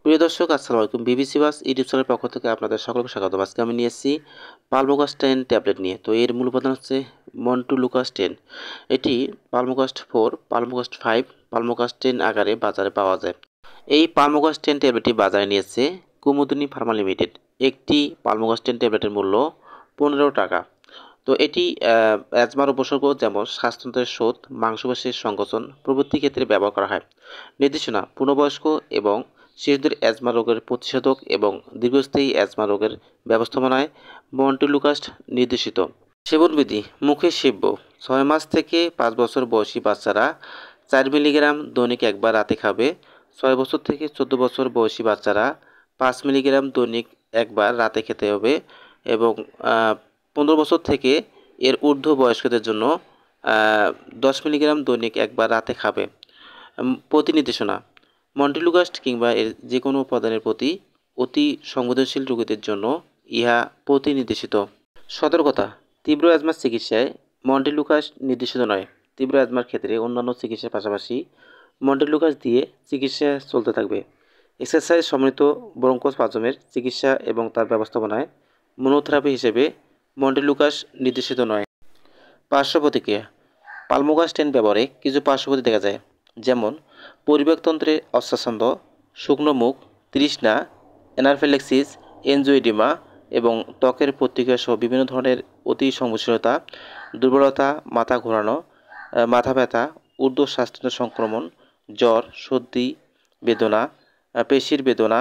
প্রিয় দর্শক, আসসালামু আলাইকুম। বিবিসি বাস ইউটিউব চ্যানেলের পক্ষ থেকে আপনাদের সকলকে স্বাগত। আজকে আমি নিয়ে এসেছি পালমোকাস 10 ট্যাবলেট নিয়ে। তো এর মূল উপাদান হচ্ছে মন্টুলুকাস 10। এটি পালমোকাস্ট 4, পালমোকাস্ট 5, পালমোকাস্ট 10 আকারে বাজারে পাওয়া যায়। এই পালমোকাস 10 ট্যাবলেটটি বাজারে নিয়েছে কুমুদিনী ফার্মা লিমিটেড। একটি পালমোকাস 10 ট্যাবলেটের মূল্য 15 টাকা। তো এটি অ্যাজমার উপসর্গ যেমন শ্বাসতন্ত্রের শোথ, মাংসপেশির সংকোচন প্রভৃতি ক্ষেত্রে ব্যবহার করা হয়। নির্দেশনা: পূর্ণবয়স্ক এবং শিশুদের অ্যাজমা রোগের প্রতিষেধক এবং দীর্ঘস্থায়ী অ্যাজমা রোগের ব্যবস্থাপনায় মন্টুলুকাস্ট নির্দেশিত। সেবনবিধি: মুখে সেব্য। 6 মাস থেকে 5 বছর বয়সী বাচ্চারা 4 মিলিগ্রাম দৈনিক একবার রাতে খাবে। 6 বছর থেকে 14 বছর বয়সী বাচ্চারা 5 মিলিগ্রাম দৈনিক একবার রাতে খেতে হবে এবং 15 বছর থেকে এর ঊর্ধ্ব বয়স্কদের জন্য 10 মিলিগ্রাম দৈনিক একবার রাতে খাবে। প্রতি নির্দেশনা: মন্টুলুকাস্ট কিংবা এর যে কোনো উপাদানের প্রতি অতি সংবেদনশীল রোগীদের জন্য ইহা প্রতি নির্দেশিত। সতর্কতা: তীব্র অ্যাজমার চিকিৎসায় মন্টুলুকাস্ট নির্দেশিত নয়। তীব্র অ্যাজমার ক্ষেত্রে অন্যান্য চিকিৎসার পাশাপাশি মন্টুলুকাস্ট দিয়ে চিকিৎসা চলতে থাকবে। এক্সারসাইজ সমন্বিত ব্রঙ্কোস্পাজমের চিকিৎসা এবং তার ব্যবস্থাপনায় মনোথেরাপি হিসেবে মন্টুলুকাস্ট নির্দেশিত নয়। পার্শ্ব প্রতিক্রিয়া: পালমোকাস 10 ব্যবহারে কিছু পার্শ্বপ্রতি দেখা যায়, যেমন পরিপাকতন্ত্রে অস্বাচ্ছন্দ্য, শুকনো মুখ, তৃষ্ণা, অ্যানাফিল্যাক্সিস, এনজিওডিমা এবং ত্বকের প্রতিক্রিয়া সহ বিভিন্ন ধরনের অতি সংবেদনশীলতা, দুর্বলতা, মাথা ঘোরানো, মাথা ব্যথা, ঊর্ধ্বশ্বাসতন্ত্রের সংক্রমণ, জ্বর, সর্দি, বেদনা, পেশির বেদনা,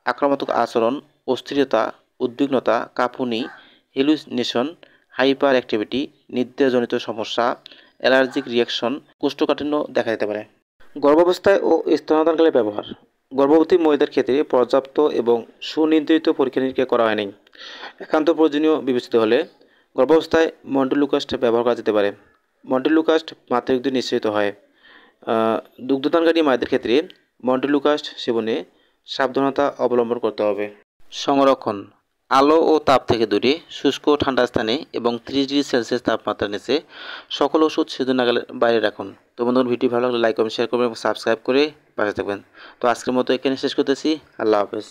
আক্রমণাত্মক আচরণ, অস্থিরতা, উদ্বিগ্নতা, কাঁপুনি, হ্যালুসিনেশন, হাইপার অ্যাক্টিভিটি, নিদ্রাজনিত সমস্যা, অ্যালার্জিক রিয়াকশন, কোষ্ঠকাঠিন্য দেখা দিতে পারে। গর্ভাবস্থায় ও স্তন্যদানকালে ব্যবহার: গর্ভবতী মহিলাদের ক্ষেত্রে পর্যাপ্ত এবং সুনির্ধারিত পরীক্ষা নিরীক্ষা করা হয়নি। একান্ত প্রয়োজনীয় বিবেচিত হলে গর্ভাবস্থায় মন্টুলুকাস্ট ব্যবহার করা যেতে পারে। মন্টুলুকাস্ট মাতৃদুগ্ধে নিঃসরিত হয়। দুগ্ধদানকারী মায়েদের ক্ষেত্রে মন্টুলুকাস্ট সেবনে সাবধানতা অবলম্বন করতে হবে। সংরক্ষণ: আলো ও তাপ থেকে দূরে, শুষ্ক ও ঠান্ডা স্থানে এবং 30 ডিগ্রি সেলসিয়াস তাপমাত্রার নিচে সকল ওষুধ শিশু নাগালের বাইরে রাখুন। তো বন্ধুরা, ভিডিও ভালো লাগলে লাইক কমেন্ট শেয়ার করবেন এবং সাবস্ক্রাইব করে পাশে থাকবেন। তো আজকের মতো এখানে শেষ করতেছি। আল্লাহ হাফেজ।